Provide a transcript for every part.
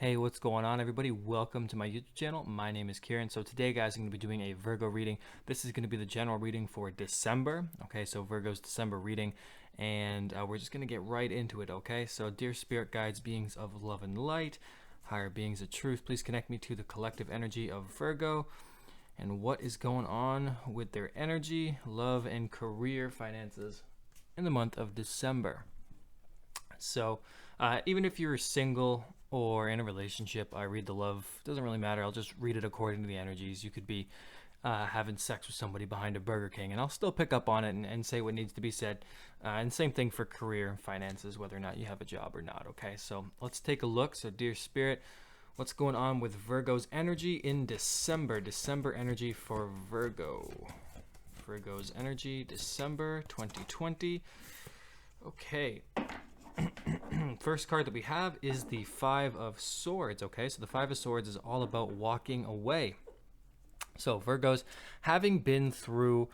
Hey, what's going on, everybody? Welcome to my YouTube channel. My name is Kieran. So today, guys, I'm going to be doing a Virgo reading. This is going to be the general reading for December. Okay, so Virgo's December reading, and we're just going to get right into it. Okay, so dear spirit guides, beings of love and light, higher beings of truth, please connect me to the collective energy of Virgo and what is going on with their energy, love, and career finances in the month of December. So even if you're single or in a relationship, I read the love. Doesn't really matter. I'll just read it according to the energies. You could be having sex with somebody behind a Burger King, and I'll still pick up on it and say what needs to be said. And same thing for career and finances, whether or not you have a job or not. Okay, so let's take a look. So, dear spirit, what's going on with Virgo's energy in December? December energy for Virgo. Virgo's energy, December 2020. Okay. First card that we have is the Five of Swords. Okay, so the Five of Swords is all about walking away. So Virgos, having been through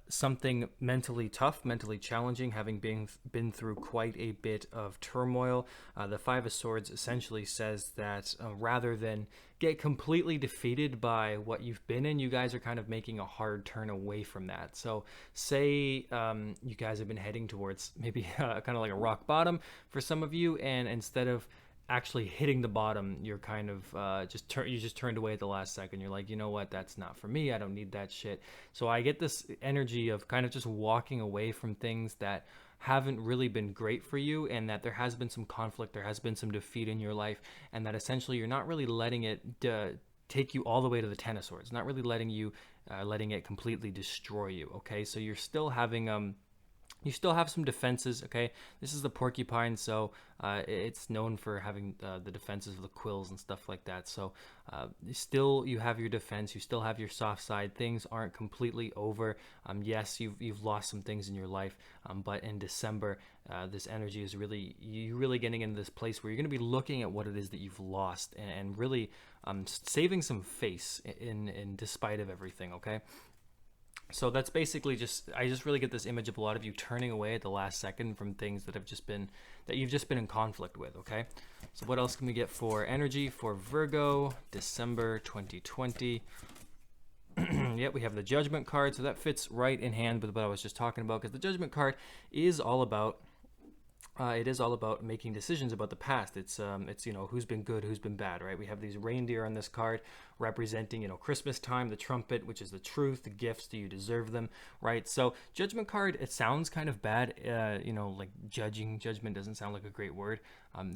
something mentally tough, mentally challenging, having been through quite a bit of turmoil, the Five of Swords essentially says that rather than get completely defeated by what you've been in, you guys are kind of making a hard turn away from that. So say you guys have been heading towards maybe kind of like a rock bottom for some of you, and instead of actually hitting the bottom, you're kind of you just turned away at the last second. You're like, you know what, that's not for me. I don't need that shit. So I get this energy of kind of just walking away from things that haven't really been great for you, and that there has been some conflict, there has been some defeat in your life, and that essentially you're not really letting it take you all the way to the Ten of Swords, not really letting it completely destroy you. Okay, so you're still having you still have some defenses. Okay, this is the porcupine, so it's known for having the defenses of the quills and stuff like that. So still you have your defense, you still have your soft side. Things aren't completely over. Yes, you've lost some things in your life, but in December, this energy is you're really getting into this place where you're going to be looking at what it is that you've lost, and really saving some face in despite of everything. Okay. So that's basically I just really get this image of a lot of you turning away at the last second from things that you've just been in conflict with. Okay, so what else can we get for energy for Virgo December 2020? Yep, we have the Judgment card, so that fits right in hand with what I was just talking about, because the Judgment card is all about making decisions about the past. It's who's been good, who's been bad, right? We have these reindeer on this card representing Christmas time, the trumpet, which is the truth, the gifts, do you deserve them, right? So Judgment card, it sounds kind of bad, like judgment doesn't sound like a great word.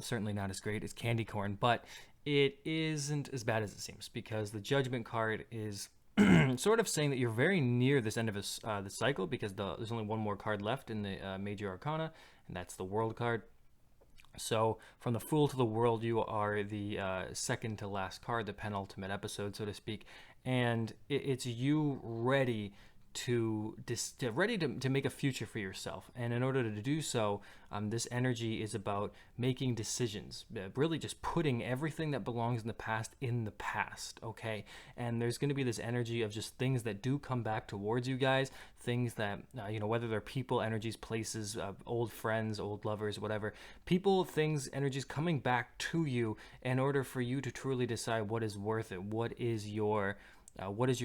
Certainly not as great as candy corn, but it isn't as bad as it seems, because the Judgment card is sort of saying that you're very near this end of the cycle, because there's only one more card left in the major arcana, and that's the World card. So from the Fool to the World, you are the second to last card, the penultimate episode, so to speak, and it's you ready to make a future for yourself. And in order to do so, this energy is about making decisions, really just putting everything that belongs in the past. Okay, and there's going to be this energy of just things that do come back towards you guys, things that whether they're people, energies, places, old friends, old lovers, whatever, people, things, energies coming back to you in order for you to truly decide what is worth it, what is your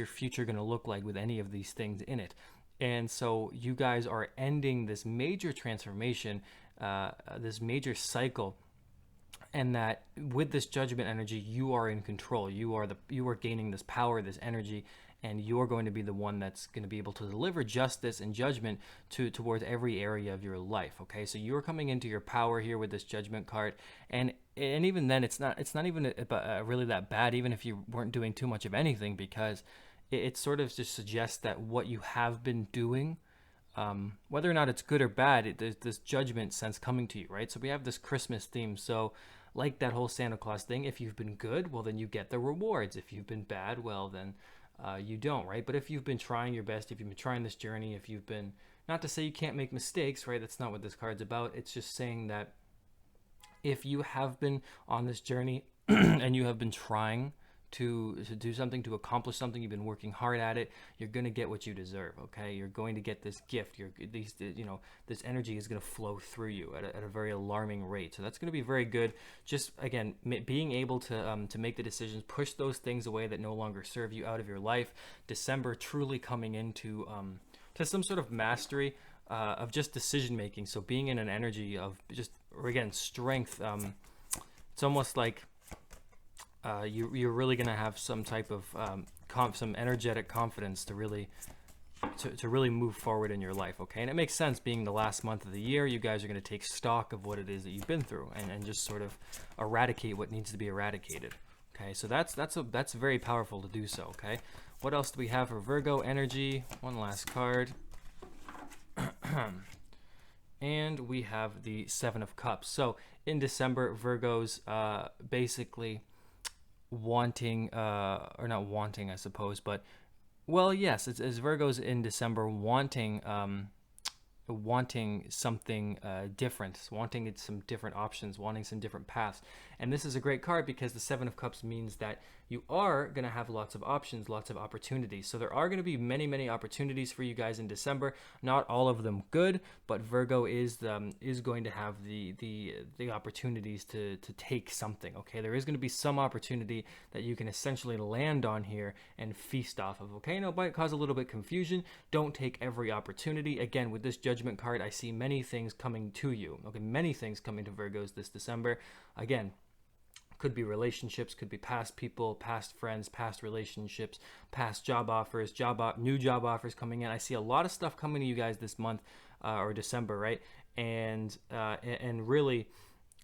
future going to look like with any of these things in it. And so you guys are ending this major transformation, this major cycle, and that with this Judgment energy, you are in control. You are gaining this power, this energy, and you're going to be the one that's going to be able to deliver justice and judgment towards every area of your life. Okay, so you're coming into your power here with this Judgment card, and even then, it's not even really that bad, even if you weren't doing too much of anything, because it sort of just suggests that what you have been doing, whether or not it's good or bad, there's this judgment sense coming to you, right? So we have this Christmas theme. So like that whole Santa Claus thing, if you've been good, well, then you get the rewards. If you've been bad, well, then you don't, right? But if you've been trying your best, if you've been trying this journey, if you've been, not to say you can't make mistakes, right? That's not what this card's about. It's just saying that if you have been on this journey and you have been trying to do something, to accomplish something. You've been working hard at it. You're going to get what you deserve, okay? You're going to get this gift. This energy is going to flow through you at a very alarming rate. So that's going to be very good. Just, again, being able to make the decisions, push those things away that no longer serve you out of your life. December truly coming into to some sort of mastery of just decision making. So being in an energy of just, again, strength. It's almost like you're really going to have some type of some energetic confidence to really move forward in your life, okay? And it makes sense, being the last month of the year. You guys are going to take stock of what it is that you've been through and just sort of eradicate what needs to be eradicated, okay? So that's very powerful to do so, okay? What else do we have for Virgo energy? One last card. And we have the Seven of Cups. So in December, Virgo's basically wanting, or not wanting, I suppose, but, well, yes, it's Virgo's in December wanting something different, wanting some different options, wanting some different paths. And this is a great card because the Seven of Cups means that you are going to have lots of options, lots of opportunities. So there are going to be many, many opportunities for you guys in December. Not all of them good, but Virgo is going to have the opportunities to take something, okay? There is going to be some opportunity that you can essentially land on here and feast off of, okay? Now, it might cause a little bit confusion. Don't take every opportunity. Again, with this Judgment card, I see many things coming to you, okay? Many things coming to Virgos this December. Again, could be relationships, could be past people, past friends, past relationships, past job offers, new job offers coming in. I see a lot of stuff coming to you guys this month or December, right? And really,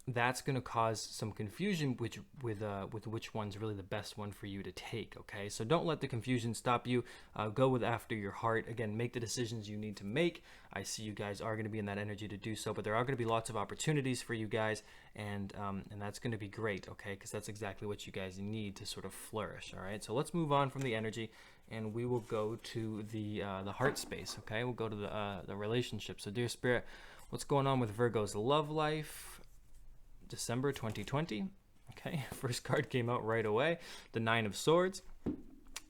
that's going to cause some confusion with which one's really the best one for you to take, okay? So don't let the confusion stop you. Go with after your heart. Again, make the decisions you need to make. I see you guys are going to be in that energy to do so, but there are going to be lots of opportunities for you guys, and that's going to be great, okay? Because that's exactly what you guys need to sort of flourish, all right? So let's move on from the energy, and we will go to the heart space, okay? We'll go to the relationship. So, dear Spirit, what's going on with Virgo's love life? December 2020. Okay, first card came out right away, the Nine of Swords.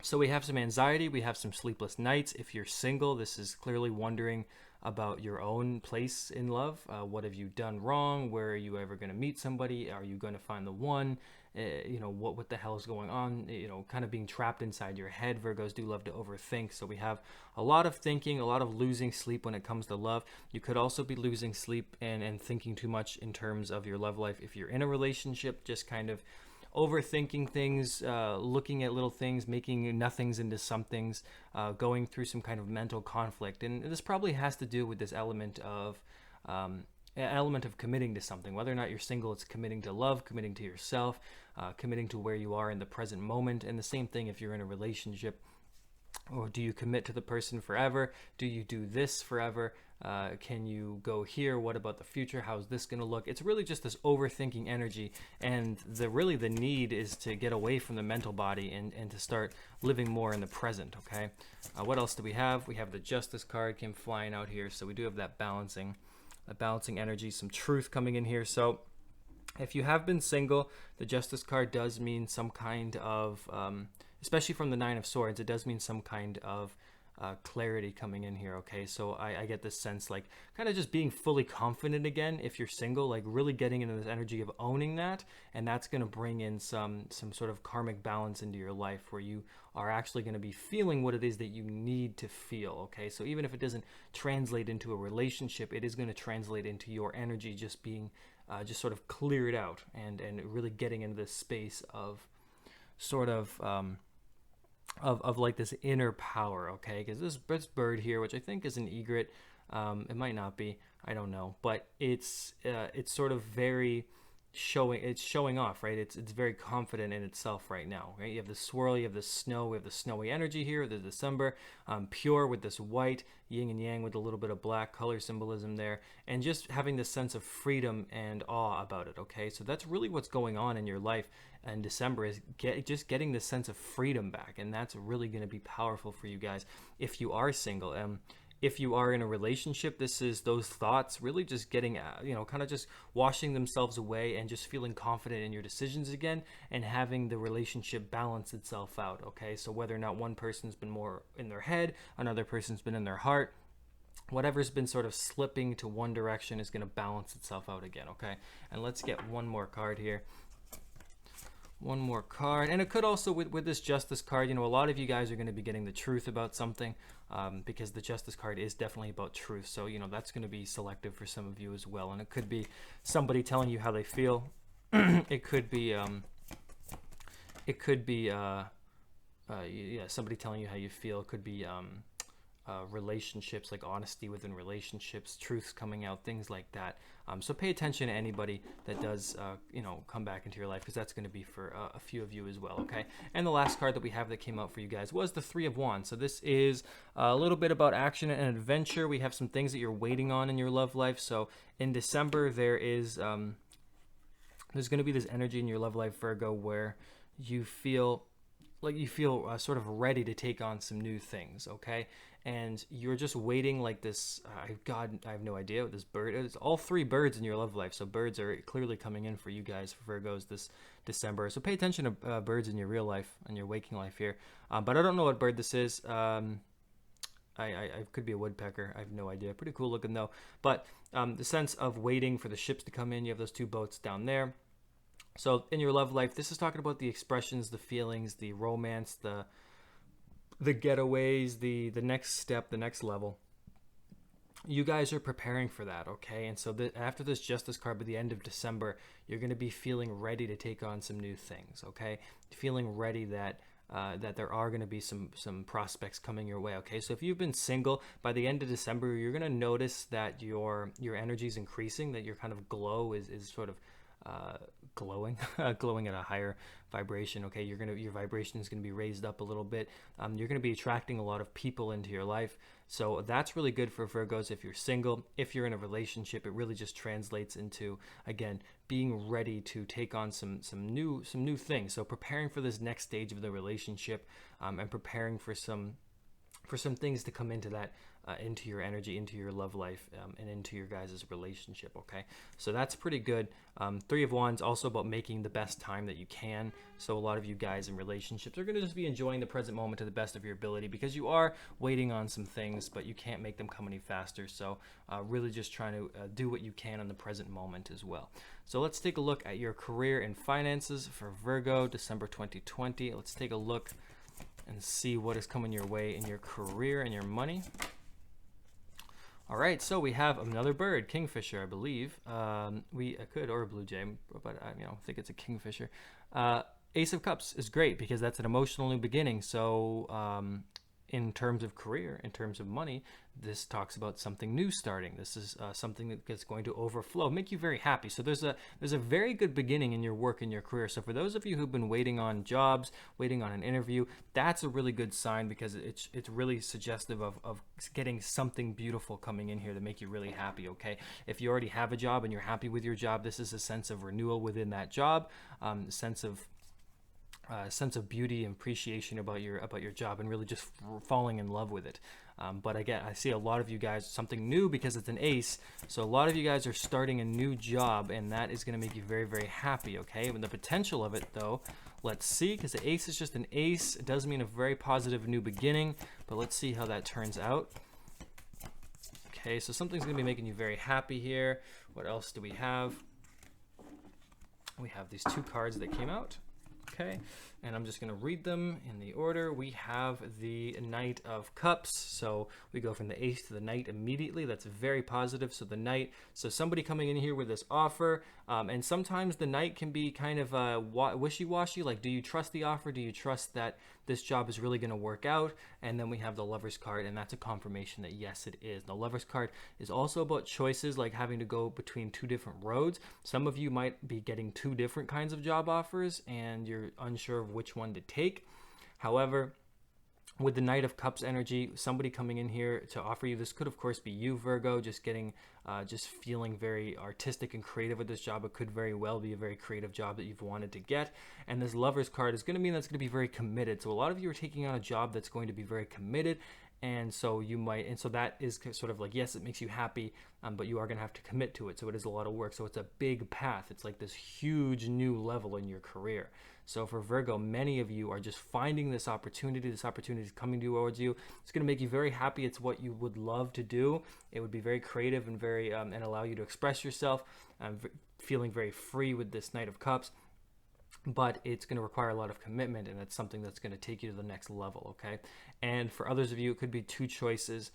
So we have some anxiety, we have some sleepless nights. If you're single, this is clearly wondering about your own place in love. What have you done wrong? Where are you ever going to meet somebody? Are you going to find the one? What the hell is going on? Kind of being trapped inside your head. Virgos do love to overthink. So we have a lot of thinking, a lot of losing sleep when it comes to love. You could also be losing sleep and thinking too much in terms of your love life. If you're in a relationship, just kind of overthinking things, looking at little things, making nothings into somethings, going through some kind of mental conflict. And this probably has to do with this element of committing to something. Whether or not you're single, it's committing to love, committing to yourself, committing to where you are in the present moment. And the same thing if you're in a relationship. Or do you commit to the person forever? Do you do this forever? Can you go here? What about the future? How's this going to look? It's really just this overthinking energy, and the need is to get away from the mental body and to start living more in the present, okay? What else do we have? We have the Justice card came flying out here, so we do have that balancing energy, some truth coming in here. So if you have been single, the Justice card does mean some kind of especially from the Nine of Swords, it does mean some kind of clarity coming in here, okay? So I get this sense, like, kind of just being fully confident again if you're single, like really getting into this energy of owning that, and that's going to bring in some sort of karmic balance into your life where you are actually going to be feeling what it is that you need to feel, okay? So even if it doesn't translate into a relationship, it is going to translate into your energy just being just sort of cleared out and really getting into this space of sort of like this inner power, okay? Because this bird here, which I think is an egret, it might not be, I don't know, but it's sort of very showing off, right? It's very confident in itself right now, right? You have the swirl, you have the snow, we have the snowy energy here, the December, pure with this white, yin and yang with a little bit of black color symbolism there, and just having this sense of freedom and awe about it, okay? So that's really what's going on in your life in December, is just getting this sense of freedom back, and that's really going to be powerful for you guys if you are single. If you are in a relationship, this is those thoughts really just getting, kind of just washing themselves away and just feeling confident in your decisions again and having the relationship balance itself out. Okay, so whether or not one person's been more in their head, another person's been in their heart, whatever's been sort of slipping to one direction is going to balance itself out again. Okay, and let's get one more card here. One more card, and it could also, with this Justice card, a lot of you guys are going to be getting the truth about something, because the Justice card is definitely about truth. So that's going to be selective for some of you as well, and it could be somebody telling you how they feel. It could be somebody telling you how you feel. It could be relationships, like honesty within relationships, truths coming out, things like that. So pay attention to anybody that does come back into your life, because that's going to be for a few of you as well. Okay, and the last card that we have that came out for you guys was the Three of Wands. So this is a little bit about action and adventure. We have some things that you're waiting on in your love life. So in December, there's going to be this energy in your love life, Virgo, where you feel sort of ready to take on some new things. Okay, and you're just waiting like this. I have no idea what this bird is. All three birds in your love life, so birds are clearly coming in for you guys, for Virgos, this December. So pay attention to birds in your real life and your waking life here. But I don't know what bird this is. I could be a woodpecker. I have no idea. Pretty cool looking though. But the sense of waiting for the ships to come in. You have those two boats down there. So in your love life, this is talking about the expressions, the feelings, the romance, the getaways, the next step, the next level. You guys are preparing for that, okay? And so after this Justice card, by the end of December, you're going to be feeling ready to take on some new things, okay? Feeling ready that there are going to be some prospects coming your way, okay? So if you've been single, by the end of December, you're going to notice that your energy is increasing, that your kind of glow is sort of glowing glowing at a higher vibration. Okay, your vibration is going to be raised up a little bit. You're going to be attracting a lot of people into your life, so that's really good for Virgos. If you're single, if you're in a relationship, it really just translates into, again, being ready to take on some new things. So preparing for this next stage of the relationship, and preparing for some things to come into that, into your energy, into your love life, and into your guys' relationship. Okay, so that's pretty good. Three of Wands, also about making the best time that you can. So a lot of you guys in relationships are going to just be enjoying the present moment to the best of your ability, because you are waiting on some things, but you can't make them come any faster. So really just trying to do what you can in the present moment as well. So let's take a look at your career and finances for Virgo, December 2020. Let's take a look and see what is coming your way in your career and your money. All right, so we have another bird, kingfisher, I believe. We could, or a blue jay, but I think it's a kingfisher. Ace of Cups is great because that's an emotional new beginning. So in terms of career, in terms of money, this talks about something new starting. This is something that's going to overflow, make you very happy. So there's a very good beginning in your work, in your career. So for those of you who've been waiting on jobs, waiting on an interview, that's a really good sign, because it's really suggestive of getting something beautiful coming in here to make you really happy. Okay, if you already have a job and you're happy with your job, this is a sense of renewal within that job, sense of beauty and appreciation about your job, and really just falling in love with it. But again, I see a lot of you guys, something new, because it's an ace. So a lot of you guys are starting a new job, and that is going to make you very, very happy. Okay, and the potential of it, though, let's see, because the ace is just an ace. It does mean a very positive new beginning, but let's see how that turns out. Okay, so something's going to be making you very happy here. What else do we have? We have these two cards that came out. Okay, and I'm just going to read them in the order. We have the Knight of Cups, so we go from the Ace to the Knight immediately. That's very positive. So the Knight, so somebody coming in here with this offer, and sometimes the Knight can be kind of wishy-washy, like, do you trust the offer? Do you trust that this job is really going to work out? And then we have the Lover's card, and that's a confirmation that yes, it is. The Lover's card is also about choices, like having to go between two different roads. Some of you might be getting two different kinds of job offers, and you're unsure of which one to take. However, with the Knight of Cups energy, somebody coming in here to offer you, this could of course be you, Virgo, just feeling very artistic and creative with this job. It could very well be a very creative job that you've wanted to get. And this Lover's card is going to mean that's going to be very committed. So a lot of you are taking on a job that's going to be very committed, And so you might, and so that is sort of like, yes, it makes you happy, but you are going to have to commit to it. So it is a lot of work. So it's a big path. It's like this huge new level in your career. So for Virgo, many of you are just finding this opportunity. This opportunity is coming towards you. It's going to make you very happy. It's what you would love to do. It would be very creative and very and allow you to express yourself. Feeling very free with this Knight of Cups, but it's going to require a lot of commitment, and it's something that's going to take you to the next level. Okay, and for others of you, it could be two choices.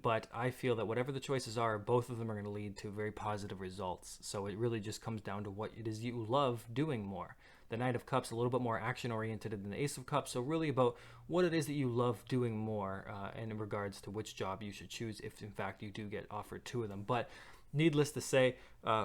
But I feel that whatever the choices are, both of them are going to lead to very positive results. So it really just comes down to what it is you love doing more. The Knight of Cups a little bit more action oriented than the Ace of Cups. So really about what it is that you love doing more in regards to which job you should choose if in fact you do get offered two of them. But needless to say,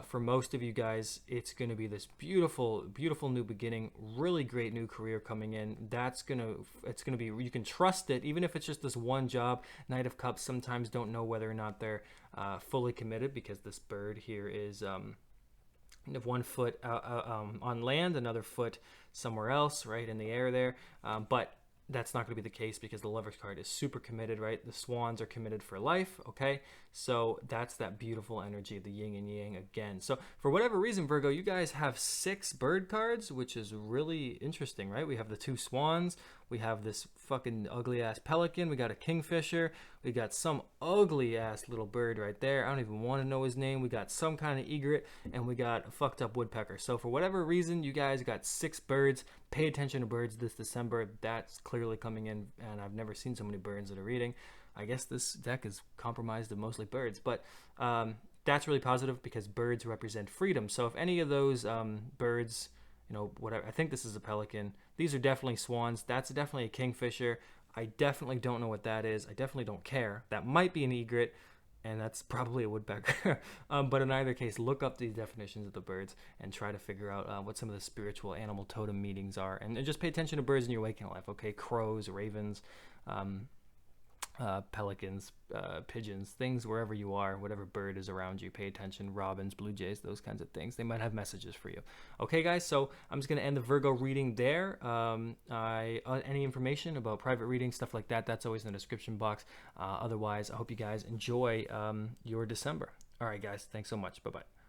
for most of you guys, it's going to be this beautiful, beautiful new beginning, really great new career coming in. It's going to be, you can trust it, even if it's just this one job. Knight of Cups sometimes don't know whether or not they're fully committed, because this bird here is one foot on land, another foot somewhere else, right in the air there. But that's not going to be the case, because the Lover's card is super committed, right? The swans are committed for life, okay? So that's that beautiful energy of the yin and yang again. So for whatever reason, Virgo, you guys have 6 bird cards, which is really interesting, right? We have the 2 swans. We have this fucking ugly-ass pelican. We got a kingfisher. We got some ugly-ass little bird right there. I don't even want to know his name. We got some kind of egret, and we got a fucked-up woodpecker. So for whatever reason, you guys got 6 birds. Pay attention to birds this December. That's clearly coming in, and I've never seen so many birds that are reading. I guess this deck is compromised of mostly birds, but that's really positive, because birds represent freedom. So if any of those birds, whatever, I think this is a pelican. These are definitely swans. That's definitely a kingfisher. I definitely don't know what that is. I definitely don't care. That might be an egret, and that's probably a woodpecker. But in either case, look up the definitions of the birds and try to figure out what some of the spiritual animal totem meanings are. And just pay attention to birds in your waking life, okay? Crows, ravens, pelicans, pigeons, things wherever you are, whatever bird is around you, pay attention. Robins, blue jays, those kinds of things. They might have messages for you. Okay, guys, so I'm just going to end the Virgo reading there. Any information about private reading, stuff like that, that's always in the description box. Otherwise, I hope you guys enjoy your December. All right, guys, thanks so much. Bye-bye.